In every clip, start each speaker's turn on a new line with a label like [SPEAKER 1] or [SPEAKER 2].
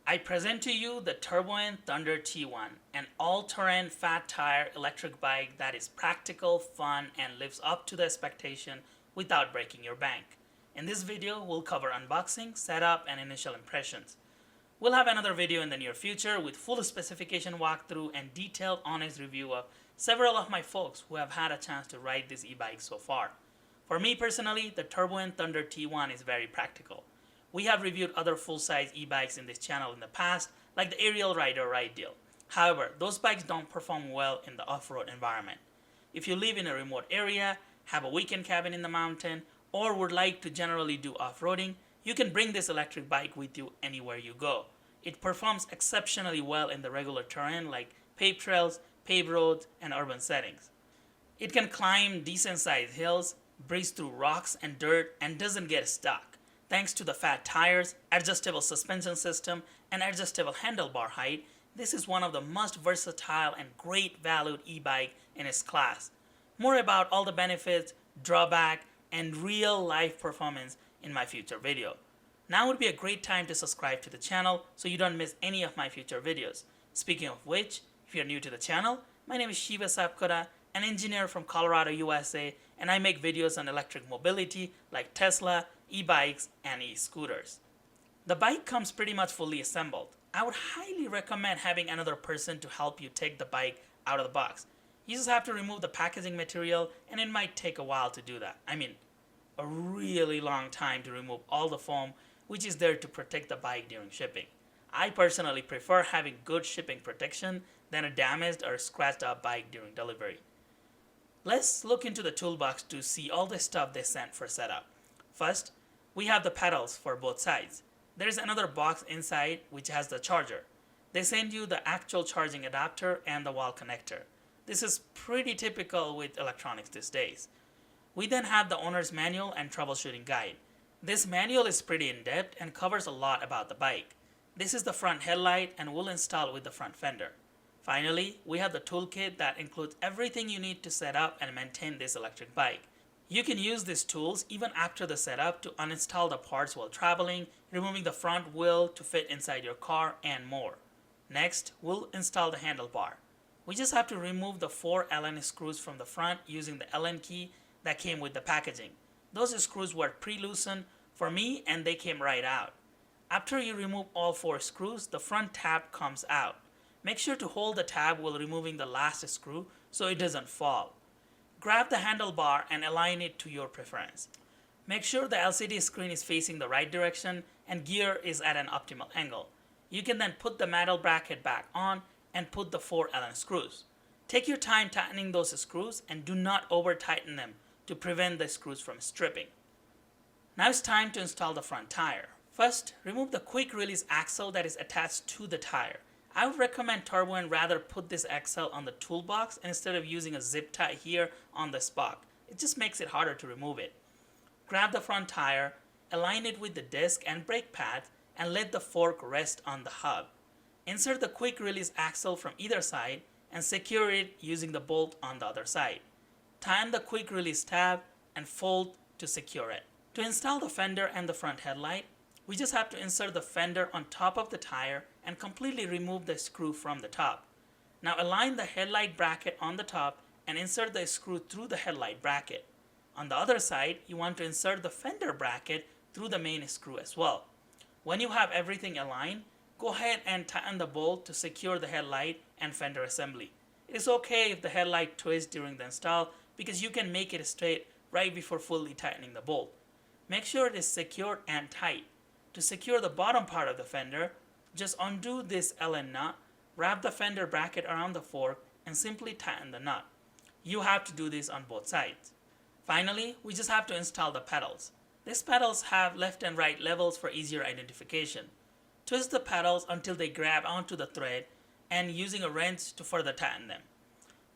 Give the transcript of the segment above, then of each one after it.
[SPEAKER 1] I present to you the Turboant Thunder T1, an all-terrain fat tire electric bike that is practical, fun, and lives up to the expectation without breaking your bank. In this video, we'll cover unboxing, setup, and initial impressions. We'll have another video in the near future with full specification walkthrough and detailed honest review of several of my folks who have had a chance to ride this e-bike so far. For me personally, the Turboant Thunder T1 is very practical. We have reviewed other full-size e-bikes in this channel in the past, like the Aerial Rider Ride Deal. However, those bikes don't perform well in the off-road environment. If you live in a remote area, have a weekend cabin in the mountain, or would like to generally do off-roading, you can bring this electric bike with you anywhere you go. It performs exceptionally well in the regular terrain like paved trails, paved roads, and urban settings. It can climb decent-sized hills, breeze through rocks and dirt, and doesn't get stuck. Thanks to the fat tires, adjustable suspension system, and adjustable handlebar height, this is one of the most versatile and great valued e-bike in its class. More about all the benefits, drawback, and real life performance in my future video. Now would be a great time to subscribe to the channel so you don't miss any of my future videos. Speaking of which, if you're new to the channel, my name is Shiva Sapkota, an engineer from Colorado, USA, and I make videos on electric mobility like Tesla, e-bikes, and e-scooters. The bike comes pretty much fully assembled. I would highly recommend having another person to help you take the bike out of the box. You just have to remove the packaging material, and it might take a while to do that. I mean, a really long time to remove all the foam which is there to protect the bike during shipping. I personally prefer having good shipping protection than a damaged or scratched up bike during delivery. Let's look into the toolbox to see all the stuff they sent for setup. First, we have the pedals for both sides. There's another box inside which has the charger. They send you the actual charging adapter and the wall connector. This is pretty typical with electronics these days. We then have the owner's manual and troubleshooting guide. This manual is pretty in-depth and covers a lot about the bike. This is the front headlight and will install with the front fender. Finally, we have the toolkit that includes everything you need to set up and maintain this electric bike. You can use these tools even after the setup to uninstall the parts while traveling, removing the front wheel to fit inside your car, and more. Next, we'll install the handlebar. We just have to remove the 4 Allen screws from the front using the Allen key that came with the packaging. Those screws were pre-loosened for me and they came right out. After you remove all 4 screws, the front tab comes out. Make sure to hold the tab while removing the last screw so it doesn't fall. Grab the handlebar and align it to your preference. Make sure the LCD screen is facing the right direction and gear is at an optimal angle. You can then put the metal bracket back on and put the 4 Allen screws. Take your time tightening those screws and do not over tighten them to prevent the screws from stripping. Now it's time to install the front tire. First, remove the quick release axle that is attached to the tire. I would recommend Turboant rather put this axle on the toolbox instead of using a zip tie here on the spock. It just makes it harder to remove it. Grab the front tire, align it with the disc and brake pads, and let the fork rest on the hub. Insert the quick release axle from either side and secure it using the bolt on the other side. Tighten the quick release tab and fold to secure it. To install the fender and the front headlight, we just have to insert the fender on top of the tire and completely remove the screw from the top. Now align the headlight bracket on the top and insert the screw through the headlight bracket. On the other side, you want to insert the fender bracket through the main screw as well. When you have everything aligned, go ahead and tighten the bolt to secure the headlight and fender assembly. It is okay if the headlight twists during the install because you can make it straight right before fully tightening the bolt. Make sure it is secured and tight. To secure the bottom part of the fender, just undo this Allen nut, wrap the fender bracket around the fork, and simply tighten the nut. You have to do this on both sides. Finally, we just have to install the pedals. These pedals have left and right levels for easier identification. Twist the pedals until they grab onto the thread and using a wrench to further tighten them.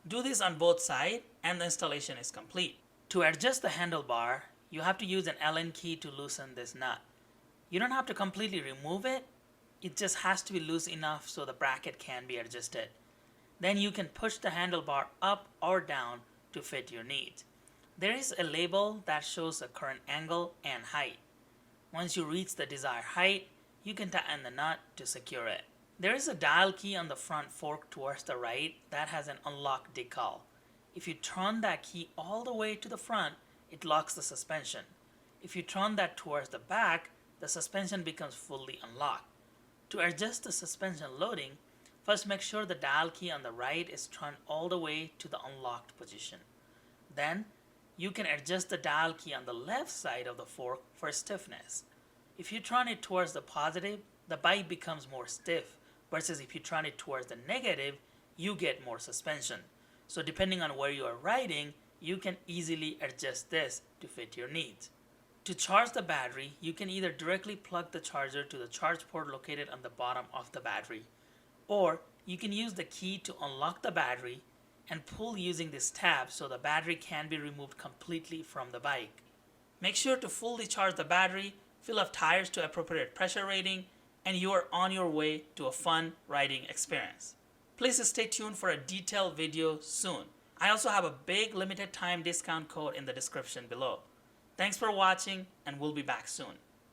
[SPEAKER 1] Do this on both sides and the installation is complete. To adjust the handlebar, you have to use an Allen key to loosen this nut. You don't have to completely remove it, it just has to be loose enough so the bracket can be adjusted. Then you can push the handlebar up or down to fit your needs. There is a label that shows the current angle and height. Once you reach the desired height, you can tighten the nut to secure it. There is a dial key on the front fork towards the right that has an unlock decal. If you turn that key all the way to the front, it locks the suspension. If you turn that towards the back, the suspension becomes fully unlocked. To adjust the suspension loading, first make sure the dial key on the right is turned all the way to the unlocked position. Then, you can adjust the dial key on the left side of the fork for stiffness. If you turn it towards the positive, the bike becomes more stiff, versus if you turn it towards the negative, you get more suspension. So depending on where you are riding, you can easily adjust this to fit your needs. To charge the battery, you can either directly plug the charger to the charge port located on the bottom of the battery, or you can use the key to unlock the battery and pull using this tab so the battery can be removed completely from the bike. Make sure to fully charge the battery, fill up tires to appropriate pressure rating, and you are on your way to a fun riding experience. Please stay tuned for a detailed video soon. I also have a big limited time discount code in the description below. Thanks for watching, and we'll be back soon.